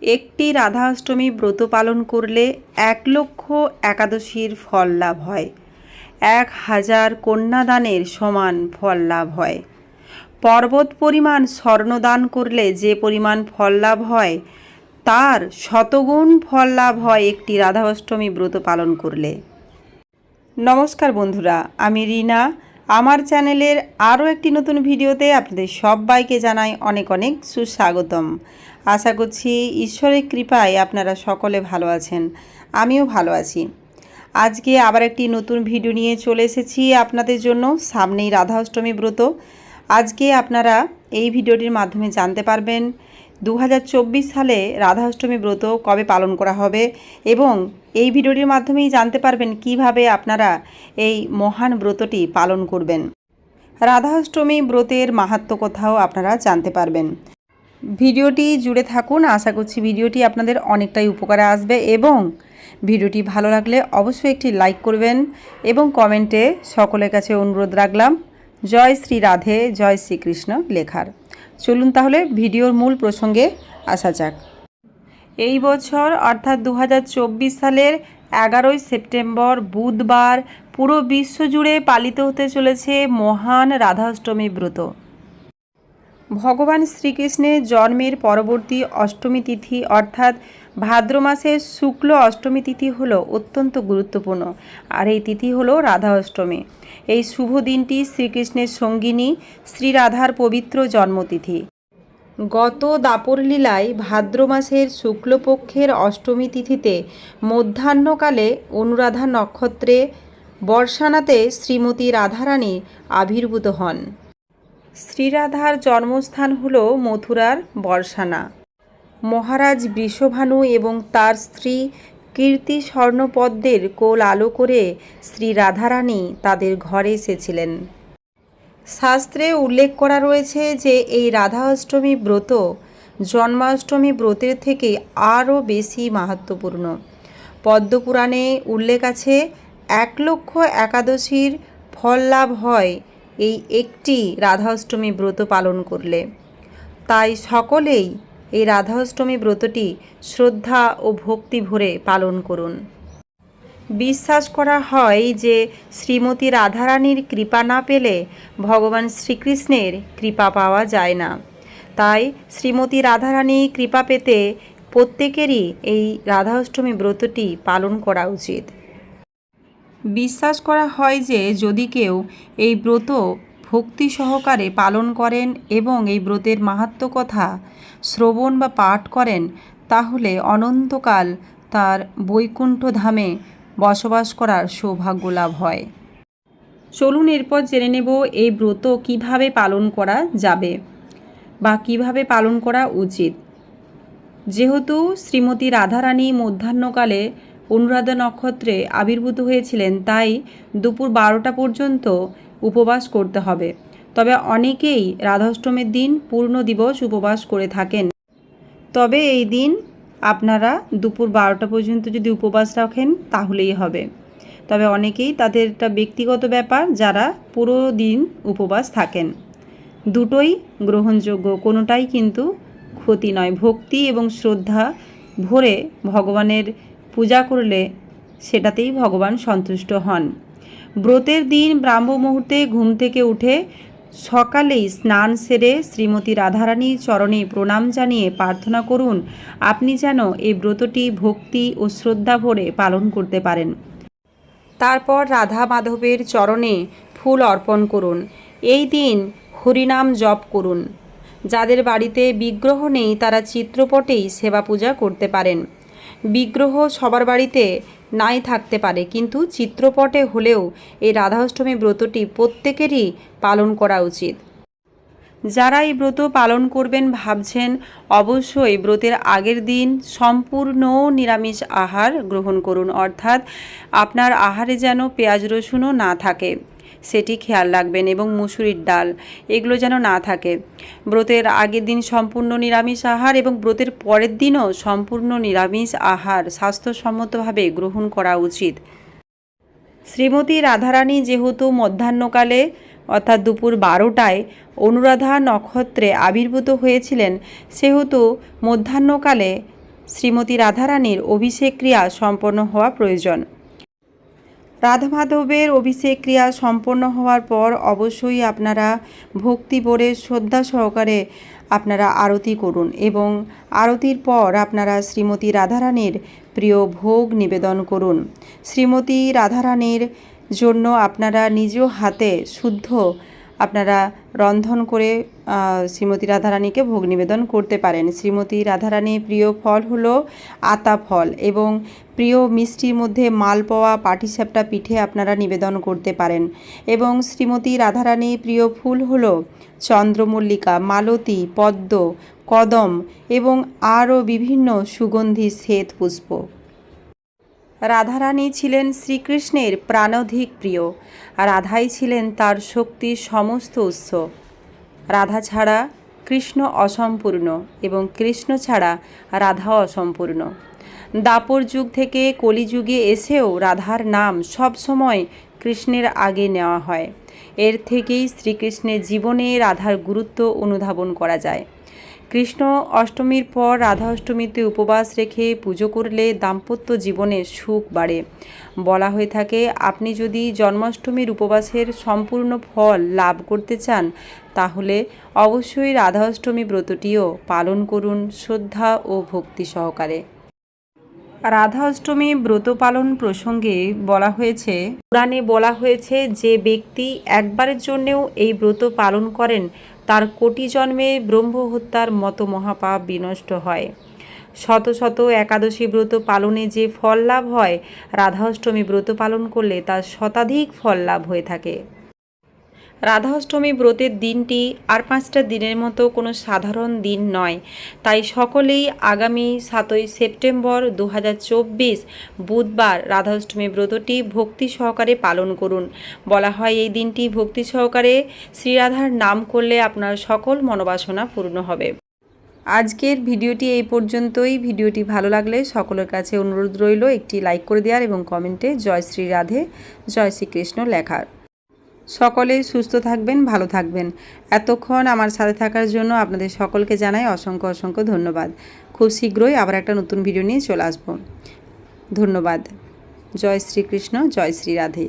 একটি রাধাষ্টমী ব্রত পালন করলে 1,00,000 একাদশীর ফল লাভ হয়। 1,000 কন্যাদানের সমান ফল লাভ হয়। পর্বত পরিমাণ স্বর্ণদান করলে যে পরিমাণ ফল লাভ হয় তার শতগুণ ফল লাভ হয় একটি রাধাষ্টমী ব্রত পালন করলে। নমস্কার বন্ধুরা, আমি রিনা। আমার চ্যানেলের আরও একটি নতুন ভিডিওতে আপনাদের সবাইকে জানাই অনেক অনেক সুস্বাগতম। আশা করছি ঈশ্বরের কৃপায় আপনারা সকলে ভালো আছেন, আমিও ভালো আছি। আজকে আবার একটি নতুন ভিডিও নিয়ে চলে এসেছি আপনাদের জন্য। সামনেই রাধাষ্টমী ব্রত। আজকে আপনারা এই ভিডিওটির মাধ্যমে জানতে পারবেন 2024 সালে রাধাষ্টমী ব্রত কবে পালন করা হবে এবং এই ভিডিওটির মাধ্যমেই জানতে পারবেন কিভাবে আপনারা এই মহান ব্রতটি পালন করবেন। রাধাষ্টমী ব্রতের মাহাত্ম্য কথাও আপনারা জানতে পারবেন। ভিডিওটি জুড়ে থাকুন, আশা করছি ভিডিওটি আপনাদের অনেকটাই উপকারে আসবে এবং ভিডিওটি ভালো লাগলে অবশ্যই একটি লাইক করবেন এবং কমেন্টে সকলের কাছে অনুরোধ রাখলাম জয় শ্রী রাধে, জয় শ্রীকৃষ্ণ লেখার। চলুন তাহলে ভিডিওর মূল প্রসঙ্গে আসা যাক। এই বছর অর্থাৎ 2024 সালের 11ই সেপ্টেম্বর বুধবার পুরো বিশ্বজুড়ে পালিত হতে চলেছে মহান রাধাষ্টমী ব্রত। ভগবান শ্রীকৃষ্ণের জন্মের পরবর্তী অষ্টমী তিথি অর্থাৎ ভাদ্র মাসের শুক্ল অষ্টমী তিথি হলো অত্যন্ত গুরুত্বপূর্ণ, আর এই তিথি হলো রাধা অষ্টমী। এই শুভ দিনটি শ্রীকৃষ্ণের সঙ্গিনী শ্রী রাধার পবিত্র জন্মতিথি। গত দাপর লীলায় ভাদ্র মাসের শুক্লপক্ষের অষ্টমী তিথিতে মধ্যাহ্নকালে অনুরাধা নক্ষত্রে বর্ষানাতে শ্রীমতী রাধারানী আবির্ভূত হন। শ্রীরাধার জন্মস্থান হল মথুরার বর্ষানা। মহারাজ বৃষভানু এবং তার স্ত্রী কীর্তি স্বর্ণপদ্মের কোল আলো করে শ্রী রাধারানী তাদের ঘরে এসেছিলেন। শাস্ত্রে উল্লেখ করা রয়েছে যে এই রাধা অষ্টমী ব্রত জন্মাষ্টমী ব্রতের থেকে আরও বেশি মাহাত্ম্যপূর্ণ। পদ্মপুরাণে উল্লেখ আছে 1,00,000 একাদশীর ফল লাভ হয় এই একটি রাধা অষ্টমী ব্রত পালন করলে। তাই সকলেই এই রাধা অষ্টমী ব্রতটি শ্রদ্ধা ও ভক্তি ভরে পালন করুন। বিশ্বাস করা হয় যে শ্রীমতী রাধারানীর কৃপা না পেলে ভগবান শ্রীকৃষ্ণের কৃপা পাওয়া যায় না। তাই শ্রীমতী রাধারানী কৃপা পেতে প্রত্যেকেরই এই রাধা অষ্টমী ব্রতটি পালন করা উচিত। বিশ্বাস করা হয় যে যদি কেউ এই ব্রত ভক্তি সহকারে পালন করেন এবং এই ব্রতের মাহাত্ম্য কথা শ্রবণ বা পাঠ করেন তাহলে অনন্তকাল তার বৈকুণ্ঠ ধামে বসবাস করার সৌভাগ্য লাভ হয়। চলুন এরপর জেনে নেব এই ব্রত কিভাবে পালন করা যাবে বা কিভাবে পালন করা উচিত। যেহেতু শ্রীমতী রাধারানী মধ্যাহ্নকালে অনুরাধা নক্ষত্রে আবির্ভূত হয়েছিলেন, তাই দুপুর 12টা পর্যন্ত উপবাস করতে হবে। তবে অনেকেই রাধাষ্টমীর দিন পূর্ণ দিবস উপবাস করে থাকেন। তবে এই দিন আপনারা দুপুর 12টা পর্যন্ত যদি উপবাস রাখেন তাহলেই হবে। তবে অনেকেই তাদের একটা ব্যক্তিগত ব্যাপার, যারা পুরো দিন উপবাস থাকেন। দুটোই গ্রহণযোগ্য, কোনোটাই কিন্তু ক্ষতি নয়। ভক্তি এবং শ্রদ্ধা ভরে ভগবানের পূজা করলে সেটাতেই ভগবান সন্তুষ্ট হন। ব্রতের দিন ব্রাহ্ম মুহূর্তে ঘুম থেকে উঠে সকালেই স্নান সেরে শ্রীমতী রাধারানীর চরণে প্রণাম জানিয়ে প্রার্থনা করুন আপনি যেন এই ব্রতটি ভক্তি ও শ্রদ্ধা ভরে পালন করতে পারেন। তারপর রাধা মাধবের চরণে ফুল অর্পণ করুন। এই দিন হরিনাম জপ করুন। যাদের বাড়িতে বিগ্রহ নেই তারা চিত্রপটেই সেবা পূজা করতে পারেন। বিগ্রহ সবার বাড়িতে নাই থাকতে পারে, কিন্তু চিত্রপটে হলেও এই রাধাষ্টমী ব্রতটি প্রত্যেকেরই পালন করা উচিত। যারা এই ব্রত পালন করবেন ভাবছেন, অবশ্যই ব্রতের আগের দিন সম্পূর্ণ নিরামিষ আহার গ্রহণ করুন, অর্থাৎ আপনার আহারে যেন পেঁয়াজ রসুনও না থাকে সেটি খেয়াল রাখবেন এবং মুসুরির ডাল এগুলো যেন না থাকে। ব্রতের আগের দিন সম্পূর্ণ নিরামিষ আহার এবং ব্রতের পরের দিনও সম্পূর্ণ নিরামিষ আহার স্বাস্থ্যসম্মতভাবে গ্রহণ করা উচিত। শ্রীমতী রাধারানী যেহেতু মধ্যাহ্নকালে অর্থাৎ দুপুর 12টায় অনুরাধা নক্ষত্রে আবির্ভূত হয়েছিলেন, সেহেতু মধ্যাহ্নকালে শ্রীমতী রাধারানীর অভিষেক ক্রিয়া সম্পন্ন হওয়া প্রয়োজন। রাধা মাধবের অভিষেক ক্রিয়া সম্পন্ন হওয়ার পর অবশ্যই আপনারা ভক্তি ভরে শ্রদ্ধা সহকারে আপনারা আরতি করুন এবং আরতির পর আপনারা শ্রীমতী রাধারানীর প্রিয় ভোগ নিবেদন করুন। শ্রীমতী রাধারানীর জন্য আপনারা নিজ হাতে শুদ্ধ আপনারা রন্ধন করে শ্রীমতী রাধারানীকে ভোগ নিবেদন করতে পারেন। শ্রীমতী রাধারানীর প্রিয় ফল হলো আতা ফল এবং প্রিয় মিষ্টির মধ্যে মালপোয়া পাটিসাপটা পিঠে আপনারা নিবেদন করতে পারেন এবং শ্রীমতী রাধারানীর প্রিয় ফুল হলো চন্দ্রমল্লিকা, মালতী, পদ্ম, কদম এবং আরও বিভিন্ন সুগন্ধি শ্বেত পুষ্প। রাধারানী ছিলেন শ্রীকৃষ্ণের প্রাণাধিক প্রিয়, রাধাই ছিলেন তার শক্তির সমস্ত উৎস। রাধা ছাড়া কৃষ্ণ অসম্পূর্ণ এবং কৃষ্ণ ছাড়া রাধা অসম্পূর্ণ। দাপর যুগ থেকে কলিযুগে এসেও রাধার নাম সবসময় কৃষ্ণের আগে নেওয়া হয়। এর থেকেই শ্রীকৃষ্ণের জীবনে রাধার গুরুত্ব অনুধাবন করা যায়। কৃষ্ণ অষ্টমীর পর রাধা অষ্টমীতে উপবাস রেখে পুজো করলে দাম্পত্য জীবনে সুখ বাড়ে। বলা হয়ে থাকে, আপনি যদি জন্মাষ্টমীর উপবাসের সম্পূর্ণ ফল লাভ করতে চান তাহলে অবশ্যই রাধা অষ্টমী ব্রতটিও পালন করুন শ্রদ্ধা ও ভক্তি সহকারে। রাধা অষ্টমী ব্রত পালন প্রসঙ্গে বলা হয়েছে, পুরাণে বলা হয়েছে, যে ব্যক্তি একবারের জন্যেও এই ব্রত পালন করেন তার কোটি জন্মে ব্রহ্মহত্যার মতো মহাপাপ বিনষ্ট হয়। শত শত একাদশী ব্রত পালনে যে ফল লাভ হয়, রাধা অষ্টমী ব্রত পালন করলে তার শতাধিক ফল লাভ হয়ে থাকে। রাধা অষ্টমী ব্রতের দিনটি আর 5টা দিনের মতো কোনো সাধারণ দিন নয়, তাই সকলেই আগামী 7ই সেপ্টেম্বর 2024 বুধবার রাধা অষ্টমী ব্রতটি ভক্তি সহকারে পালন করুন। বলা হয় এই দিনটি ভক্তি সহকারে শ্রীরাধার নাম করলে আপনার সকল মনোবাসনা পূর্ণ হবে। আজকের ভিডিওটি এই পর্যন্তই। ভিডিওটি ভালো লাগলে সকলের কাছে অনুরোধ রইল একটি লাইক করে দেওয়ার এবং কমেন্টে জয় শ্রী রাধে, জয় শ্রীকৃষ্ণ লেখার। সকলে সুস্থ থাকবেন, ভালো থাকবেন। এতক্ষণ আমার সাথে থাকার জন্য আপনাদের সকলকে জানাই অসংখ্য অসংখ্য ধন্যবাদ। খুব শীঘ্রই আবার একটা নতুন ভিডিও নিয়ে চলে আসব। ধন্যবাদ। জয় শ্রীকৃষ্ণ, জয় শ্রী রাধে।